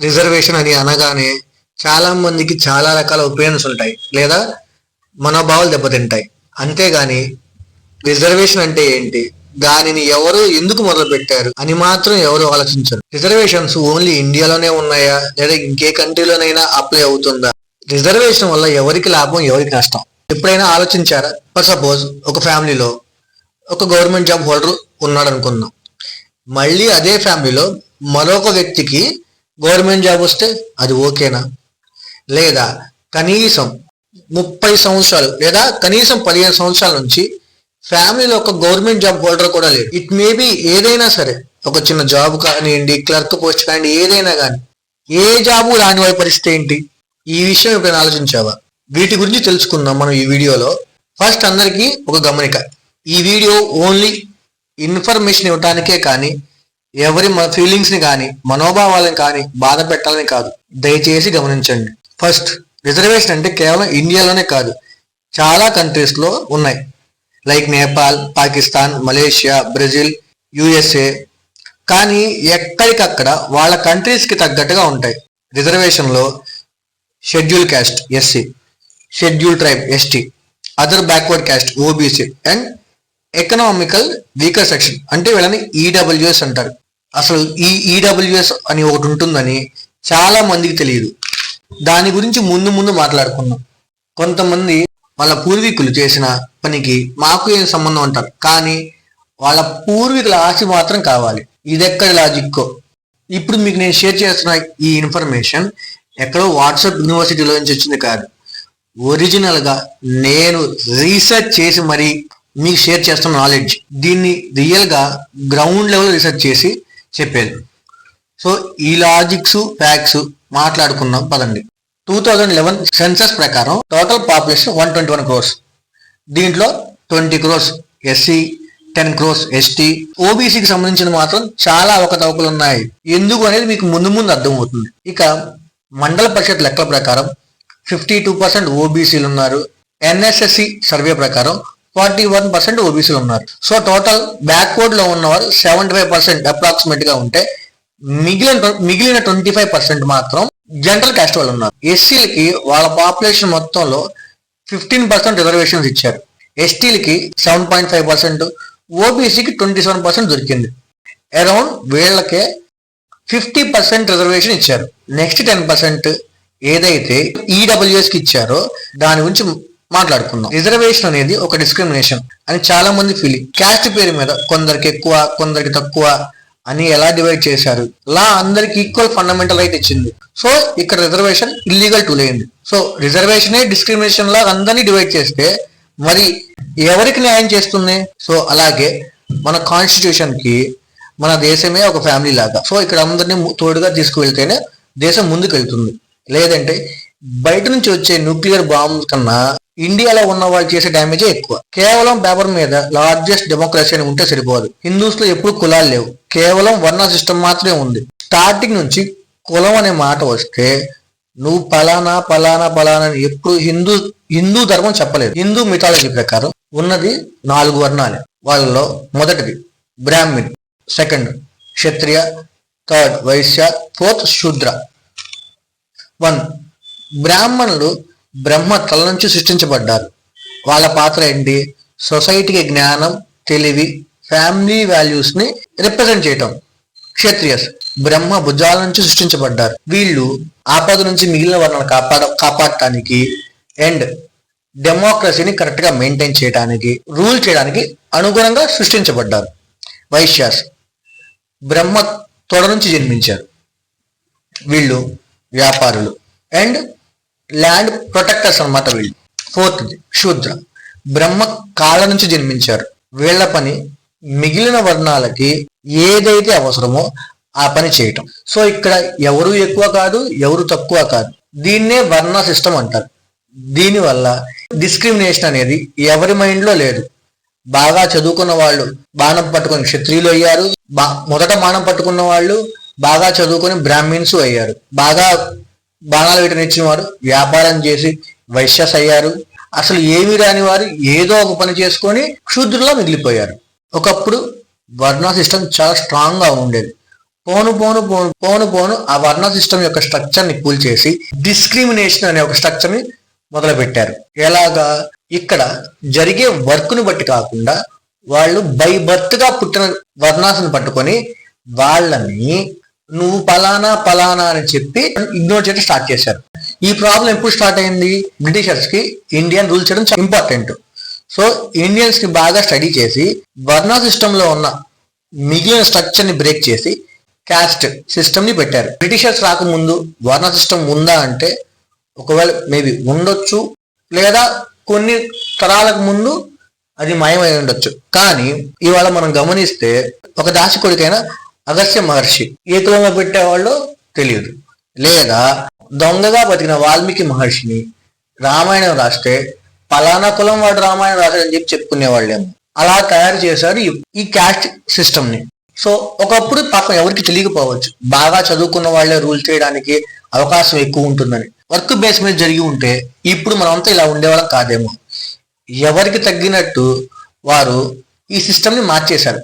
Reservation అని అనగానే చాలా మందికి చాలా రకాల ఒపీనియన్స్ ఉంటాయి లేదా మనోభావాలు దెబ్బతింటాయి. అంతేగాని రిజర్వేషన్ అంటే ఏంటి, దానిని ఎవరు ఎందుకు మొదలు పెట్టారు అని మాత్రం ఎవరు ఆలోచించరు. రిజర్వేషన్స్ ఓన్లీ ఇండియాలోనే ఉన్నాయా లేదా ఇంకే కంట్రీలోనైనా అప్లై అవుతుందా? రిజర్వేషన్ వల్ల ఎవరికి లాభం ఎవరికి నష్టం ఎప్పుడైనా ఆలోచించారా? ఫర్ సపోజ్ ఒక ఫ్యామిలీలో ఒక గవర్నమెంట్ జాబ్ హోల్డర్ ఉన్నాడు అనుకుందాం. మళ్ళీ అదే ఫ్యామిలీలో మరొక వ్యక్తికి గవర్నమెంట్ జాబ్ వస్తే అది ఓకేనా? లేదా కనీసం 30 సంవత్సరాలు లేదా కనీసం 15 సంవత్సరాల నుంచి ఫ్యామిలీలో ఒక గవర్నమెంట్ జాబ్ హోల్డర్ కూడా లేడు. ఇట్ మే బి ఏదైనా సరే, ఒక చిన్న జాబ్ కానివ్వండి, క్లర్క్ పోస్ట్ కానివ్వండి, ఏదైనా కానీ ఏ జాబు రాని వారి పరిస్థితి ఏంటి? ఈ విషయం ఎప్పుడైనా ఆలోచించావా? వీటి గురించి తెలుసుకుందాం మనం ఈ వీడియోలో. ఫస్ట్ అందరికీ ఒక గమనిక, ఈ వీడియో ఓన్లీ ఇన్ఫర్మేషన్ ఇవ్వడానికే కానీ ఎవరి ఫీలింగ్స్ ని కానీ మనోభావాలను కానీ బాధ పెట్టాలని కాదు, దయచేసి గమనించండి. ఫస్ట్, రిజర్వేషన్ అంటే కేవలం ఇండియాలోనే కాదు, చాలా కంట్రీస్ లో ఉన్నాయి. Like Nepal, Pakistan, Malaysia, Brazil, USA. కానీ ఎక్కడికక్కడ వాళ్ళ కంట్రీస్ కి తగ్గట్టుగా ఉంటాయి. రిజర్వేషన్ లో schedule caste SC, schedule tribe ST, other backward caste OBC and economical weaker section అంటే వీళ్ళని ఈడబ్ల్యూఎస్ అంటారు. అసలు ఈ ఈడబ్ల్యూఎస్ అని ఒకటి ఉంటుందని చాలా మందికి తెలియదు. దాని గురించి ముందు మాట్లాడుకున్నాం. కొంతమంది వాళ్ళ పూర్వీకులు చేసిన పనికి మాకు ఏం సంబంధం అంటారు, కానీ వాళ్ళ పూర్వీకుల ఆస్తి మాత్రం కావాలి. ఇదెక్కడి లాజిక్కో. ఇప్పుడు మీకు నేను షేర్ చేస్తున్న ఈ ఇన్ఫర్మేషన్ ఎక్కడో వాట్సాప్ యూనివర్సిటీలో నుంచి వచ్చింది కాదు, ఒరిజినల్ గా నేను రీసెర్చ్ చేసి మరీ మీకు షేర్ చేస్తున్న నాలెడ్జ్. దీన్ని రియల్ గా గ్రౌండ్ లెవెల్ రీసెర్చ్ చేసి చెప్పేది. సో ఈ లాజిక్స్ ఫ్యాక్ట్స్ మాట్లాడుకున్నాం పదండి. 2011 సెన్సస్ ప్రకారం టోటల్ పాపులేషన్ 121 crores. దీంట్లో 20 crores ఎస్సీ, 10 crores ఎస్టీ, ఓబీసీకి సంబంధించిన మాత్రం చాలా అవకతవకలు ఉన్నాయి. ఎందుకు అనేది మీకు ముందు అర్థమవుతుంది. ఇక మండల పరిషత్ లెక్కల ప్రకారం 52% ఓబీసీలు ఉన్నారు. ఎన్ఎస్ఎస్సి సర్వే ప్రకారం 41% ఓబీసీలు ఉన్నారు. సో టోటల్ బ్యాక్వర్డ్ లో ఉన్నవారు 75% అప్రాక్సిమేట్ గా ఉంటే మిగిలిన 25% మాత్రం జనరల్ క్యాస్ట్ వాళ్ళు ఉన్నారు. ఎస్సీలకి వాళ్ళ పాపులేషన్ మొత్తంలో 15% రిజర్వేషన్స్ ఇచ్చారు. ఎస్టీలకి 7.5%, ఓబీసీకి 27% దొరికింది. అరౌండ్ వీళ్ళకే 50% రిజర్వేషన్ ఇచ్చారు. నెక్స్ట్ 10% ఏదైతే ఈడబ్ల్యూఎస్ కి ఇచ్చారో దాని గురించి మాట్లాడుకుందాం. రిజర్వేషన్ అనేది ఒక డిస్క్రిమినేషన్ అని చాలా మంది ఫీలింగ్. క్యాస్ట్ పేరు మీద కొందరికి ఎక్కువ కొందరికి తక్కువ అని ఎలా డివైడ్ చేశారు? లా అందరికి ఈక్వల్ ఫండమెంటల్ రైట్ ఇచ్చింది. సో ఇక్కడ రిజర్వేషన్ ఇల్లీగల్ టూల్ అయింది. సో రిజర్వేషనే డిస్క్రిమినేషన్ లా అందరినీ డివైడ్ చేస్తే మరి ఎవరికి న్యాయం చేస్తుంది? సో అలాగే మన కాన్స్టిట్యూషన్ కి మన దేశమే ఒక ఫ్యామిలీ లాగా. సో ఇక్కడ అందరినీ తోడుగా తీసుకువెళ్తేనే దేశం ముందుకు వెళ్తుంది. లేదంటే బయట నుంచి వచ్చే న్యూక్లియర్ బాంబ్ కన్నా ఇండియాలో ఉన్న వాళ్ళు చేసే డ్యామేజే ఎక్కువ. కేవలం పేపర్ మీద లార్జెస్ట్ డెమోక్రసీ అని ఉంటే సరిపోదు. హిందూస్ లో ఎప్పుడు కులాలు లేవు, కేవలం వర్ణ సిస్టమ్ మాత్రమే ఉంది. స్టార్టింగ్ నుంచి కులం అనే మాట వస్తే నువ్వు పలానా పలానా పలానా అని ఎప్పుడు హిందూ ధర్మం చెప్పలేదు. హిందూ మిథాలజీ ప్రకారం ఉన్నది 4 వర్ణాలే. వాళ్ళలో మొదటిది బ్రాహ్మిన్, సెకండ్ క్షత్రియ, థర్డ్ వైశ్య, ఫోర్త్ శూద్ర. 1. బ్రాహ్మణులు బ్రహ్మ తల నుంచి సృష్టించబడ్డారు. వాళ్ళ పాత్ర ఏంటి? సొసైటీకి జ్ఞానం, తెలివి, ఫ్యామిలీ వాల్యూస్ ని రిప్రజెంట్ చేయటం. క్షత్రియస్ బ్రహ్మ భుజాల నుంచి సృష్టించబడ్డారు. వీళ్ళు ఆపద నుంచి మిగిలిన వర్ణాలను కాపాడటానికి అండ్ డెమోక్రసీని కరెక్ట్ గా మెయింటైన్ చేయడానికి, రూల్ చేయడానికి అనుగుణంగా సృష్టించబడ్డారు. వైశ్యాస్ బ్రహ్మ తొడ నుంచి జన్మించారు. వీళ్ళు వ్యాపారులు అండ్ ల్యాండ్ ప్రొటెక్టర్స్ అన్నమాట వీళ్ళు. 4th శూద్ర బ్రహ్మ కాళ్ళ నుంచి జన్మించారు. వీళ్ళ పని మిగిలిన వర్ణాలకి ఏదైతే అవసరమో ఆ పని చేయటం. సో ఇక్కడ ఎవరు ఎక్కువ కాదు, ఎవరు తక్కువ కాదు. దీన్నే వర్ణ సిస్టమ్ అంటారు. దీనివల్ల డిస్క్రిమినేషన్ అనేది ఎవరి మైండ్ లో లేదు. బాగా చదువుకున్న వాళ్ళు బాణం పట్టుకొని క్షత్రియులు అయ్యారు. మొదట బాణం పట్టుకున్న వాళ్ళు బాగా చదువుకొని బ్రాహ్మిన్స్ అయ్యారు. బాగా బాణాలు వీటిని ఇచ్చిన వారు వ్యాపారం చేసి వైశ్యస్ అయ్యారు. అసలు ఏమి రాని వారు ఏదో ఒక పని చేసుకొని క్షుద్రులా మిగిలిపోయారు. ఒకప్పుడు వర్ణ సిస్టమ్ చాలా స్ట్రాంగ్ గా ఉండేది. పోను ఆ వర్ణ సిస్టమ్ యొక్క స్ట్రక్చర్ ని కూల్చేసి డిస్క్రిమినేషన్ అనే ఒక స్ట్రక్చర్ ని మొదలు పెట్టారు. ఎలాగా? ఇక్కడ జరిగే వర్క్ ను బట్టి కాకుండా వాళ్ళు బై బర్త్ గా పుట్టిన వర్ణాసుని పట్టుకొని వాళ్ళని నువ్వు పలానా అని చెప్పి ఇగ్నోర్ చేయడం స్టార్ట్ చేశారు. ఈ ప్రాబ్లం ఎప్పుడు స్టార్ట్ అయింది? బ్రిటిషర్స్ కి ఇండియన్ రూల్ చేయడం చాలా ఇంపార్టెంట్. సో ఇండియన్స్ కి బాగా స్టడీ చేసి వర్ణ సిస్టమ్ లో ఉన్న మిగిలిన స్ట్రక్చర్ ని బ్రేక్ చేసి క్యాస్ట్ సిస్టమ్ ని పెట్టారు. బ్రిటిషర్స్ రాకముందు వర్ణ సిస్టమ్ ఉందా అంటే ఒకవేళ మేబీ ఉండొచ్చు, లేదా కొన్ని తరాలకు ముందు అది మాయమై ఉండొచ్చు. కానీ ఇవాళ మనం గమనిస్తే ఒక దాసి కొడుకైన అగస్త్య మహర్షి ఏ కులంలో పెట్టేవాళ్ళో తెలియదు, లేదా దొంగగా బతికిన వాల్మీకి మహర్షిని రామాయణం రాస్తే పలానా కులం వాడు రామాయణం రాశాడని చెప్పి చెప్పుకునేవాళ్ళేమో. అలా తయారు చేశారు ఈ క్యాస్ట్ సిస్టమ్ ని. సో ఒకప్పుడు పాపం ఎవరికి తెలియకపోవచ్చు, బాగా చదువుకున్న వాళ్ళే రూల్ చేయడానికి అవకాశం ఎక్కువ ఉంటుందని. వర్క్ బేస్ మీద జరిగి ఉంటే ఇప్పుడు మనమంతా ఇలా ఉండేవాళ్ళం కాదేమో. ఎవరికి తగ్గినట్టు వారు ఈ సిస్టమ్ ని మార్చేశారు.